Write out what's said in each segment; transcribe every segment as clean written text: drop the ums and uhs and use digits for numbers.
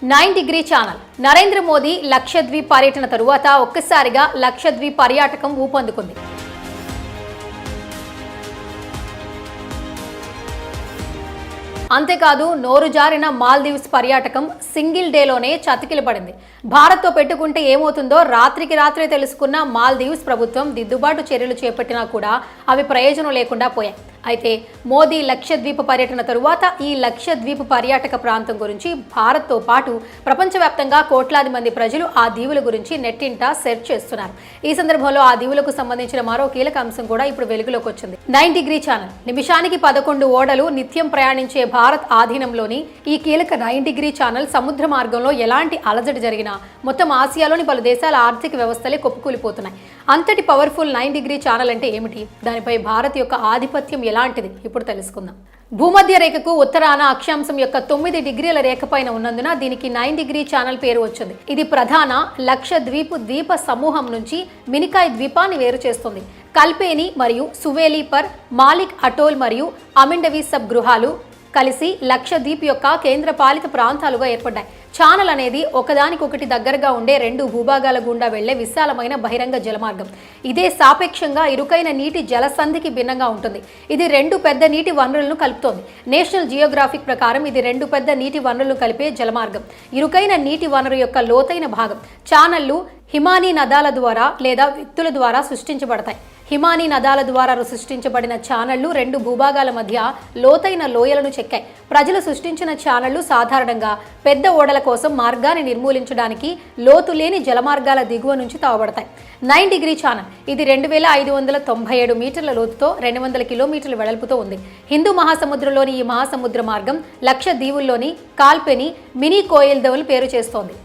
9 degree channel Narendra Modi Lakshadweep పర్యటన తరువాత ఒక్కసారిగా లక్షద్వీప్ పర్యాటకం ఊపందుకుంది. అంతేకాదు నోరు జారిన మాల్దీవ్స్ పర్యాటకం సింగిల్ డేలోనే చతికిలపడింది. భారత్తో పెట్టుకుంటే ఏమవుతుందో రాత్రికి రాత్రే తెలుసుకున్న మాల్దీవ్స్ ప్రభుత్వం దిద్దుబాటు చర్యలు చేపట్టినా కూడా అవి ప్రయోజనం లేకుండా పోయాయి. అయితే మోదీ లక్షద్వీప్ పర్యటన తరువాత ఈ లక్షద్వీప్ పర్యాటక ప్రాంతం గురించి భారత్తో పాటు ప్రపంచవ్యాప్తంగా కోట్లాది మంది ప్రజలు ఆ దీవుల గురించి నెట్టింట సెర్చ్ చేస్తున్నారు. ఈ సందర్భంలో ఆ దీవులకు సంబంధించిన మరో కీలక అంశం కూడా ఇప్పుడు వెలుగులోకి వచ్చింది. 9 డిగ్రీ ఛానల్ నిమిషానికి 11 ఓడలు నిత్యం ప్రయాణించే భారత్ ఆధీనంలోని ఈ కీలక 9 డిగ్రీ ఛానల్ సముద్ర మార్గంలో ఎలాంటి అలజడి జరిగినా మొత్తం ఆసియాలోని పలు దేశాల ఆర్థిక వ్యవస్థలే కొప్పుకూలిపోతున్నాయి. అంతటి పవర్ఫుల్ 9 డిగ్రీ ఛానల్ అంటే ఏమిటి, దానిపై భారత్ యొక్క ఆధిపత్యం ఎలాంటిది ఇప్పుడు తెలుసుకుందాం. భూమధ్య రేఖకు ఉత్తరాన అక్షాంశం యొక్క 9 డిగ్రీల రేఖ పైన ఉన్నందున దీనికి 9 డిగ్రీ ఛానల్ పేరు వచ్చింది. ఇది ప్రధాన లక్షద్వీప్ ద్వీప సమూహం నుంచి మినికాయ్ ద్వీపాన్ని వేరు చేస్తుంది. కల్పేని మరియు సువేలీపర్, మాలిక్ అటోల్ మరియు అమిండవి సబ్ గృహాలు కలిసి లక్షద్వీప్ యొక్క కేంద్ర పాలిత ప్రాంతాలుగా ఏర్పడ్డాయి. ఛానల్ అనేది ఒకదానికొకటి దగ్గరగా ఉండే 2 భూభాగాల గుండా వెళ్లే విశాలమైన బహిరంగ జలమార్గం. ఇదే సాపేక్షంగా ఇరుకైన నీటి జలసంధికి భిన్నంగా ఉంటుంది. ఇది 2 పెద్ద నీటి వనరులను కలుపుతోంది. నేషనల్ జియోగ్రాఫిక్ ప్రకారం ఇది 2 పెద్ద నీటి వనరులను కలిపే జలమార్గం. ఇరుకైన నీటి వనరు యొక్క లోతైన భాగం. ఛానళ్లు హిమానీ నదాల ద్వారా లేదా వ్యక్తుల ద్వారా సృష్టించబడతాయి. హిమానీ నదాల ద్వారా సృష్టించబడిన ఛానళ్లు 2 భూభాగాల మధ్య లోతైన లోయలను చెక్కాయి. ప్రజలు సృష్టించిన ఛానళ్లు సాధారణంగా పెద్ద ఓడల కోసం మార్గాన్ని నిర్మూలించడానికి లోతు లేని జలమార్గాల దిగువ నుంచి తావబడతాయి. 9 డిగ్రీ ఛానల్ ఇది 2597 మీటర్ల లోతుతో 200 కిలోమీటర్ల వెడల్పుతో ఉంది. హిందూ మహాసముద్రంలోని ఈ మహాసముద్ర మార్గం లక్షద్వీవుల్లోని కాల్పెని మినీ కోయిల్ దౌల్ పేరు చేస్తోంది.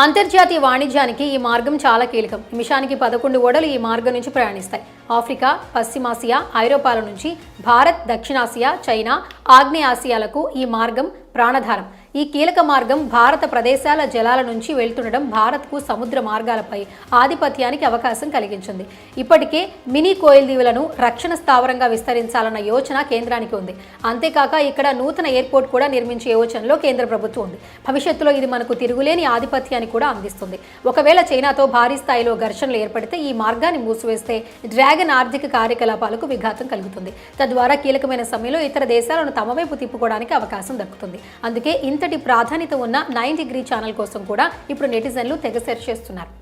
అంతర్జాతీయ వాణిజ్యానికి ఈ మార్గం చాలా కీలకం. నిమిషానికి 11 ఓడలు ఈ మార్గం నుంచి ప్రయాణిస్తాయి. ఆఫ్రికా, పశ్చిమాసియా, ఐరోపాల నుంచి భారత్, దక్షిణాసియా, చైనా, ఆగ్నేయాసియాలకు ఈ మార్గం ప్రాణధారం. ఈ కీలక మార్గం భారత ప్రదేశాల జలాల నుంచి వెళ్తుండడం భారత్కు సముద్ర మార్గాలపై ఆధిపత్యానికి అవకాశం కలిగించింది. ఇప్పటికే మినీ కోయిల్ దీవులను రక్షణ స్థావరంగా విస్తరించాలన్న యోచన కేంద్రానికి ఉంది. అంతేకాక ఇక్కడ నూతన ఎయిర్పోర్ట్ కూడా నిర్మించే యోచనలో కేంద్ర ప్రభుత్వం ఉంది. భవిష్యత్తులో ఇది మనకు తిరుగులేని ఆధిపత్యాన్ని కూడా అందిస్తుంది. ఒకవేళ చైనాతో భారీ స్థాయిలో ఘర్షణలు ఏర్పడితే ఈ మార్గాన్ని మూసివేస్తే డ్రాగన్ ఆర్థిక కార్యకలాపాలకు విఘాతం కలుగుతుంది. తద్వారా కీలకమైన సమయంలో ఇతర దేశాలను తమ వైపు తిప్పుకోవడానికి అవకాశం దక్కుతుంది. అందుకే ఇంతటి ప్రాధాన్యత ఉన్న 9 డిగ్రీ ఛానల్ కోసం కూడా ఇప్పుడు నెటిజన్లు తెగ సెర్చ్ చేస్తున్నారు.